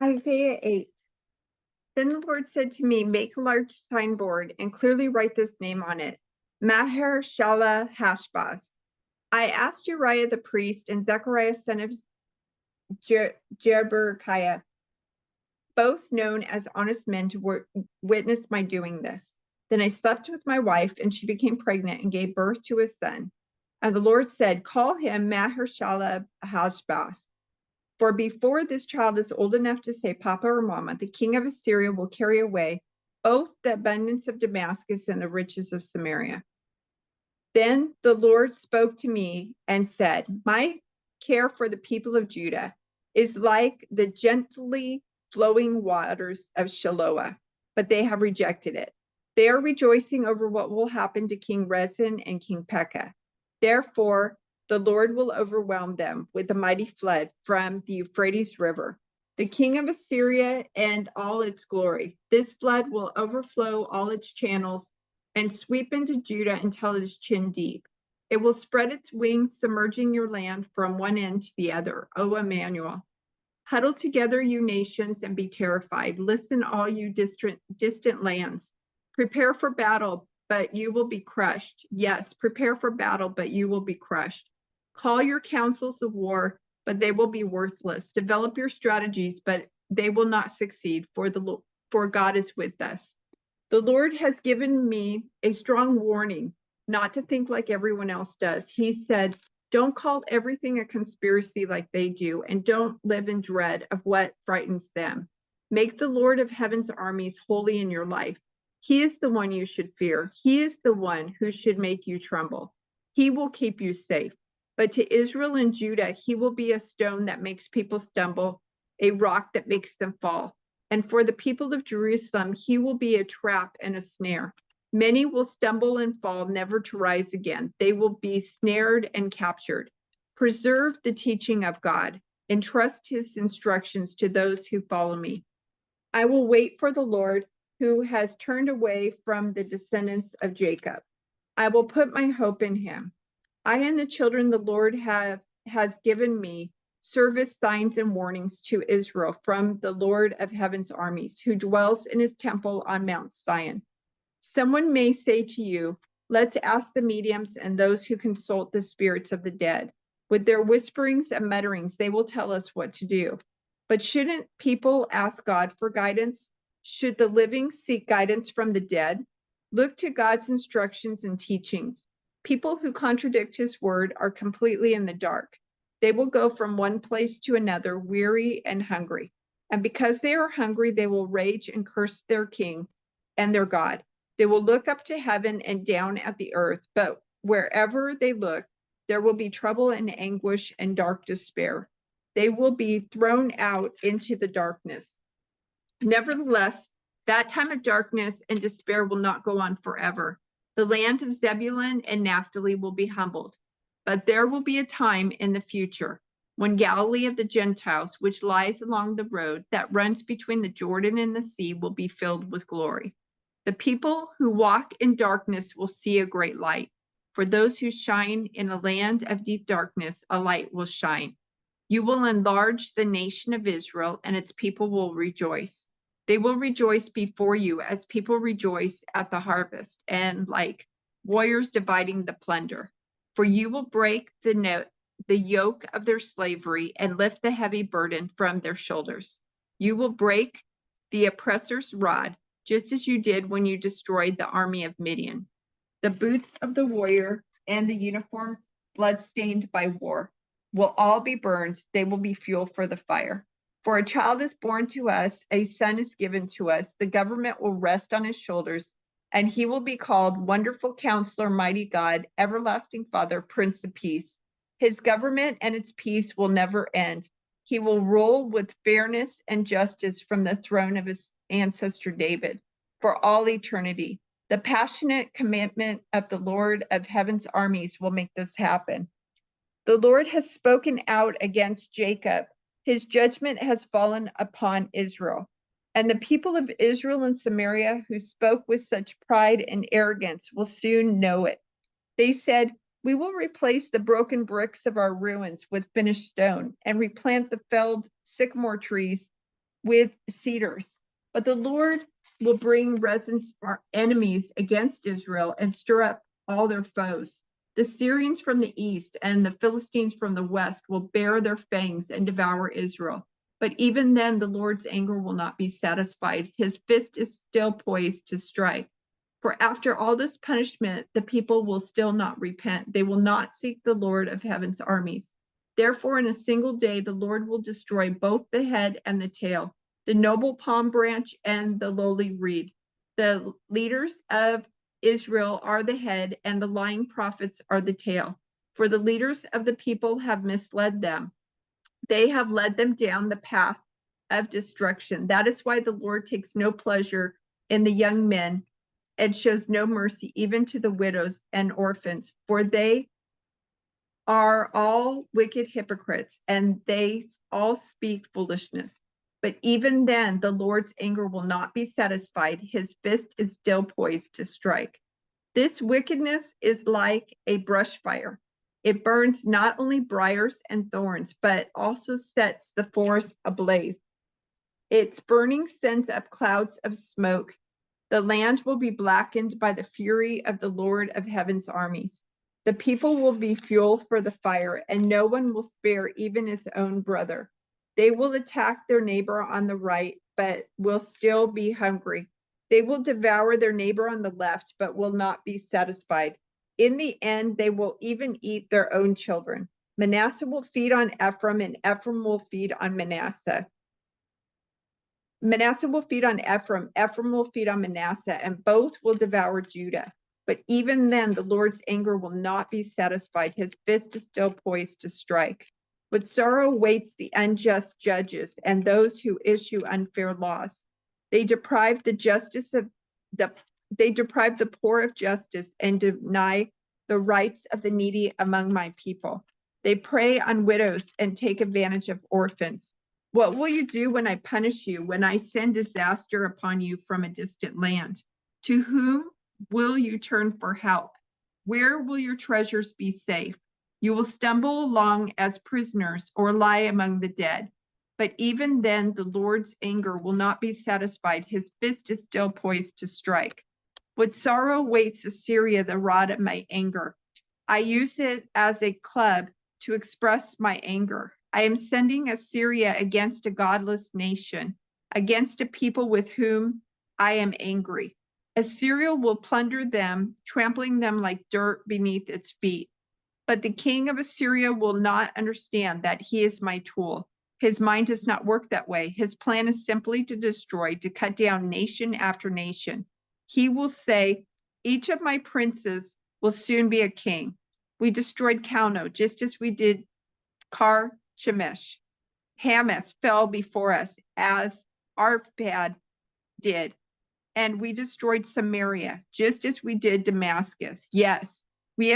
Isaiah 8. Then the Lord said to me, make a large signboard and clearly write this name on it, Maher Shala Hashbaz. I asked Uriah the priest and Zechariah son of Jeberechiah, both known as honest men, to witness my doing this. Then I slept with my wife, and she became pregnant and gave birth to a son. And the Lord said, call him Maher-shalal Hashbaz. For before this child is old enough to say Papa or Mama, the king of Assyria will carry away both the abundance of Damascus and the riches of Samaria. Then the Lord spoke to me and said, my care for the people of Judah is like the gently flowing waters of Shiloah, but they have rejected it. They are rejoicing over what will happen to King Rezin and King Pekah. Therefore, the Lord will overwhelm them with a mighty flood from the Euphrates River, the king of Assyria and all its glory. This flood will overflow all its channels and sweep into Judah until it is chin deep. It will spread its wings, submerging your land from one end to the other. O Emmanuel. Huddle together, you nations, and be terrified. Listen, all you distant lands. Prepare for battle, but you will be crushed. Yes, prepare for battle, but you will be crushed. Call your councils of war, but they will be worthless. Develop your strategies, but they will not succeed, for God is with us. The Lord has given me a strong warning not to think like everyone else does. He said, don't call everything a conspiracy like they do, and don't live in dread of what frightens them. Make the Lord of heaven's armies holy in your life. He is the one you should fear. He is the one who should make you tremble. He will keep you safe. But to Israel and Judah, he will be a stone that makes people stumble, a rock that makes them fall. And for the people of Jerusalem, he will be a trap and a snare. Many will stumble and fall, never to rise again. They will be snared and captured. Preserve the teaching of God. Entrust his instructions to those who follow me. I will wait for the Lord, who has turned away from the descendants of Jacob. I will put my hope in him. I and the children the Lord has given me service, signs, and warnings to Israel from the Lord of heaven's armies, who dwells in his temple on Mount Zion. Someone may say to you, let's ask the mediums and those who consult the spirits of the dead. With their whisperings and mutterings, they will tell us what to do. But shouldn't people ask God for guidance? Should the living seek guidance from the dead? Look to God's instructions and teachings. People who contradict his word are completely in the dark. They will go from one place to another, weary and hungry. And because they are hungry, they will rage and curse their king and their God. They will look up to heaven and down at the earth, but wherever they look, there will be trouble and anguish and dark despair. They will be thrown out into the darkness. Nevertheless, that time of darkness and despair will not go on forever. The land of Zebulun and Naphtali will be humbled, but there will be a time in the future when Galilee of the Gentiles, which lies along the road that runs between the Jordan and the sea, will be filled with glory. The people who walk in darkness will see a great light. For those who shine in a land of deep darkness, a light will shine. You will enlarge the nation of Israel, and its people will rejoice. They will rejoice before you as people rejoice at the harvest, and like warriors dividing the plunder. For you will break the yoke of their slavery and lift the heavy burden from their shoulders. You will break the oppressor's rod, just as you did when you destroyed the army of Midian. The boots of the warrior and the uniforms blood-stained by war will all be burned. They will be fuel for the fire. For a child is born to us, a son is given to us. The government will rest on his shoulders, and he will be called Wonderful Counselor, Mighty God, Everlasting Father, Prince of Peace. His government and its peace will never end. He will rule with fairness and justice from the throne of his ancestor David for all eternity. The passionate commitment of the Lord of heaven's armies will make this happen. The Lord has spoken out against Jacob. His judgment has fallen upon Israel. And the people of Israel and Samaria who spoke with such pride and arrogance will soon know it. They said, we will replace the broken bricks of our ruins with finished stone and replant the felled sycamore trees with cedars. But the Lord will bring Rezin's enemies against Israel and stir up all their foes. The Syrians from the east and the Philistines from the west will bare their fangs and devour Israel. But even then, the Lord's anger will not be satisfied. His fist is still poised to strike. For after all this punishment, the people will still not repent. They will not seek the Lord of heaven's armies. Therefore, in a single day, the Lord will destroy both the head and the tail, the noble palm branch and the lowly reed. The leaders of Israel are the head, and the lying prophets are the tail. For the leaders of the people have misled them. They have led them down the path of destruction. That is why the Lord takes no pleasure in the young men and shows no mercy even to the widows and orphans, for they are all wicked hypocrites, and they all speak foolishness. But even then, the Lord's anger will not be satisfied. His fist is still poised to strike. This wickedness is like a brush fire. It burns not only briars and thorns, but also sets the forest ablaze. Its burning sends up clouds of smoke. The land will be blackened by the fury of the Lord of heaven's armies. The people will be fuel for the fire, and no one will spare even his own brother. They will attack their neighbor on the right, but will still be hungry. They will devour their neighbor on the left, but will not be satisfied. In the end, they will even eat their own children. Manasseh will feed on Ephraim, and Ephraim will feed on Manasseh. Manasseh will feed on Ephraim, Ephraim will feed on Manasseh, and both will devour Judah. But even then, the Lord's anger will not be satisfied. His fist is still poised to strike. But sorrow awaits the unjust judges and those who issue unfair laws. They deprive the poor of justice and deny the rights of the needy among my people. They prey on widows and take advantage of orphans. What will you do when I punish you, when I send disaster upon you from a distant land? To whom will you turn for help? Where will your treasures be safe? You will stumble along as prisoners or lie among the dead. But even then, the Lord's anger will not be satisfied. His fist is still poised to strike. What sorrow awaits Assyria, the rod of my anger? I use it as a club to express my anger. I am sending Assyria against a godless nation, against a people with whom I am angry. Assyria will plunder them, trampling them like dirt beneath its feet. But the king of Assyria will not understand that he is my tool. His mind does not work that way. His plan is simply to destroy, to cut down nation after nation. He will say, each of my princes will soon be a king. We destroyed Calno, just as we did Karchemish. Hamath fell before us, as Arpad did. And we destroyed Samaria, just as we did Damascus. Yes, we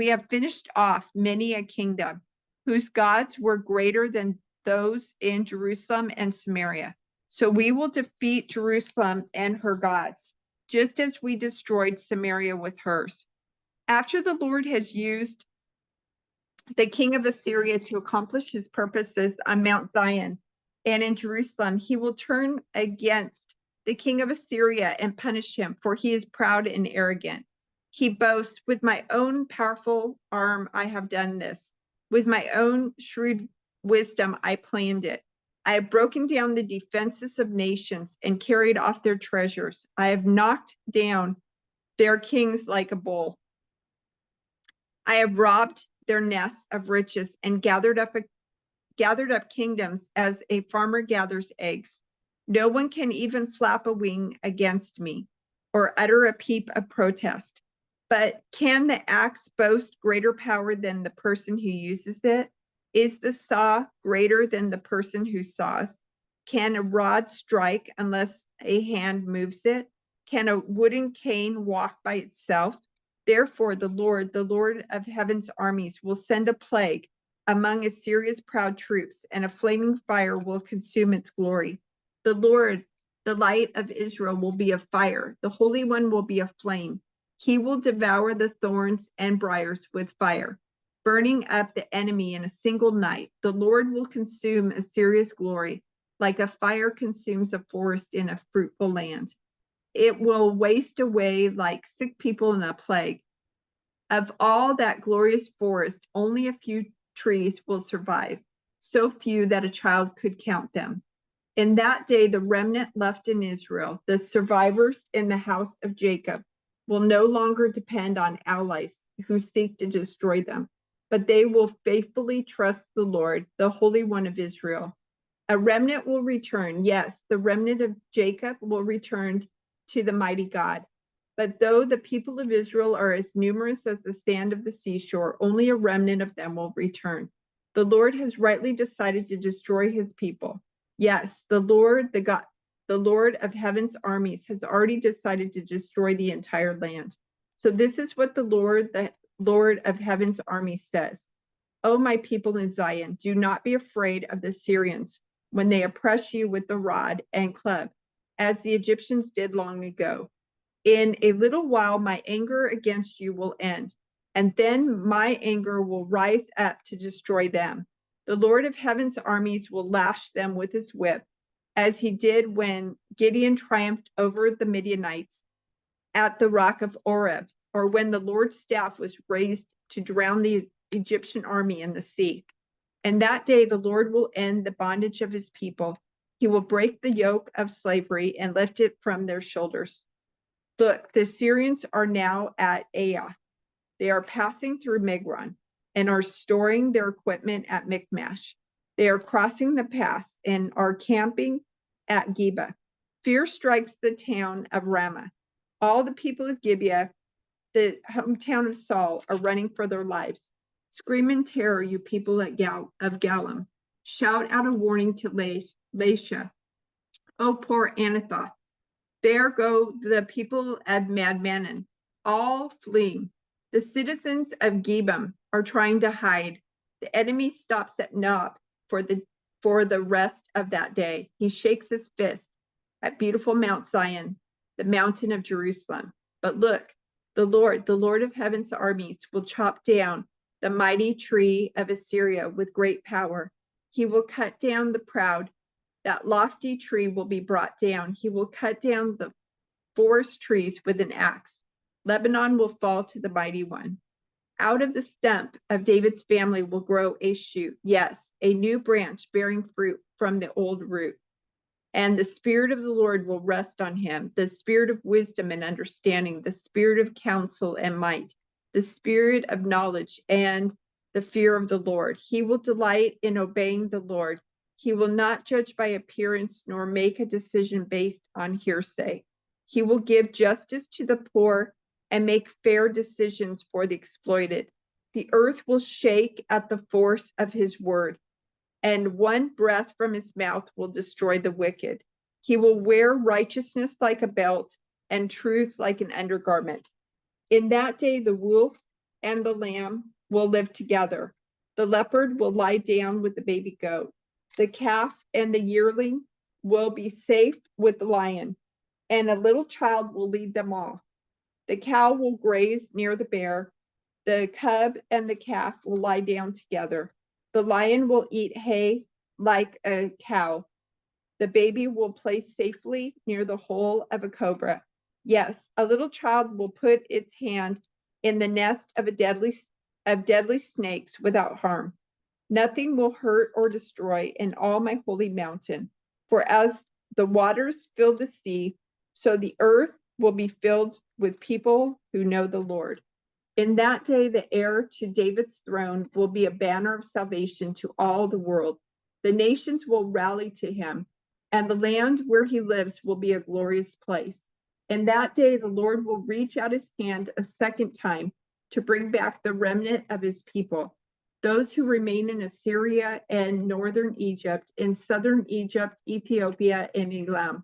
have finished off many a kingdom whose gods were greater than those in Jerusalem and Samaria. So we will defeat Jerusalem and her gods, just as we destroyed Samaria with hers. After the Lord has used the king of Assyria to accomplish his purposes on Mount Zion and in Jerusalem, he will turn against the king of Assyria and punish him, for he is proud and arrogant. He boasts, with my own powerful arm I have done this. With my own shrewd wisdom I planned it. I have broken down the defenses of nations and carried off their treasures. I have knocked down their kings like a bull. I have robbed their nests of riches and gathered up kingdoms as a farmer gathers eggs. No one can even flap a wing against me or utter a peep of protest. But can the axe boast greater power than the person who uses it? Is the saw greater than the person who saws? Can a rod strike unless a hand moves it? Can a wooden cane walk by itself? Therefore, the Lord of heaven's armies, will send a plague among Assyria's proud troops, and a flaming fire will consume its glory. The Lord, the light of Israel, will be a fire. The Holy One will be a flame. He will devour the thorns and briars with fire, burning up the enemy in a single night. The Lord will consume Assyria's glory. like a fire consumes a forest in a fruitful land. It will waste away like sick people in a plague. Of all that glorious forest, only a few trees will survive, so few that a child could count them. In that day, the remnant left in Israel, the survivors in the house of Jacob, will no longer depend on allies who seek to destroy them, but they will faithfully trust the Lord, the Holy One of Israel. A remnant will return. Yes, the remnant of Jacob will return to the mighty God. But though the people of Israel are as numerous as the sand of the seashore, only a remnant of them will return. The Lord has rightly decided to destroy his people. Yes, the Lord of heaven's armies has already decided to destroy the entire land. So this is what the Lord of heaven's armies says. O my people in Zion, do not be afraid of the Syrians when they oppress you with the rod and club, as the Egyptians did long ago. In a little while, my anger against you will end, and then my anger will rise up to destroy them. The Lord of heaven's armies will lash them with his whip, as he did when Gideon triumphed over the Midianites at the rock of Oreb, or when the Lord's staff was raised to drown the Egyptian army in the sea. And that day the Lord will end the bondage of his people. He will break the yoke of slavery and lift it from their shoulders. Look, the Syrians are now at Aiah. They are passing through Migron and are storing their equipment at Michmash. They are crossing the pass and are camping at Geba. Fear strikes the town of Ramah. All the people of Gibeah, the hometown of Saul, are running for their lives. Scream in terror, you people of Galim. Shout out a warning to Laisha. Oh, poor Anathoth. There go the people of Madmanan, all fleeing. The citizens of Gebim are trying to hide. The enemy stops at Nob for the rest of that day. He shakes his fist at beautiful Mount Zion, the mountain of Jerusalem. But look, the Lord of heaven's armies, will chop down the mighty tree of Assyria with great power. He will cut down the proud. That lofty tree will be brought down. He will cut down the forest trees with an axe. Lebanon will fall to the mighty one. Out of the stump of David's family will grow a shoot, yes, a new branch bearing fruit from the old root. And the Spirit of the Lord will rest on him, the Spirit of wisdom and understanding, the Spirit of counsel and might, the Spirit of knowledge and the fear of the Lord. He will delight in obeying the Lord. He will not judge by appearance nor make a decision based on hearsay. He will give justice to the poor and make fair decisions for the exploited. The earth will shake at the force of his word, and one breath from his mouth will destroy the wicked. He will wear righteousness like a belt and truth like an undergarment. In that day, the wolf and the lamb will live together. The leopard will lie down with the baby goat. The calf and the yearling will be safe with the lion, and a little child will lead them all. The cow will graze near the bear. The cub and the calf will lie down together. The lion will eat hay like a cow. The baby will play safely near the hole of a cobra. Yes, a little child will put its hand in the nest of deadly snakes without harm. Nothing will hurt or destroy in all my holy mountain. For as the waters fill the sea, so the earth will be filled with people who know the Lord. In that day, the heir to David's throne will be a banner of salvation to all the world. The nations will rally to him, and the land where he lives will be a glorious place. In that day, the Lord will reach out his hand a second time to bring back the remnant of his people, those who remain in Assyria and northern Egypt, in southern Egypt, Ethiopia, and Elam,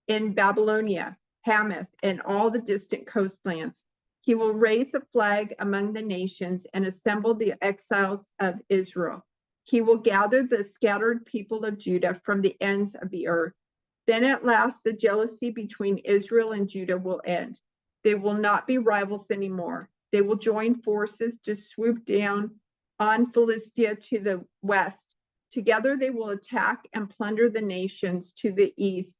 in Babylonia, Hamath, and all the distant coastlands. He will raise a flag among the nations and assemble the exiles of Israel. He will gather the scattered people of Judah from the ends of the earth. Then at last, the jealousy between Israel and Judah will end. They will not be rivals anymore. They will join forces to swoop down on Philistia to the west Together they will attack and plunder the nations to the east.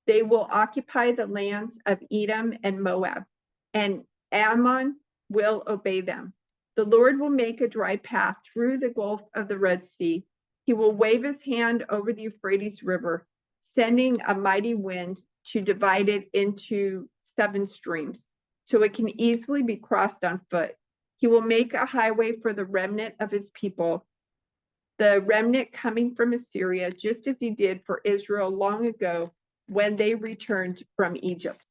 They will occupy the lands of Edom and Moab, and Ammon will obey them. The Lord will make a dry path through the gulf of the Red Sea. He will wave his hand over the Euphrates River, sending a mighty wind to divide it into 7 streams, so it can easily be crossed on foot. He will make a highway for the remnant of his people, the remnant coming from Assyria, just as he did for Israel long ago when they returned from Egypt.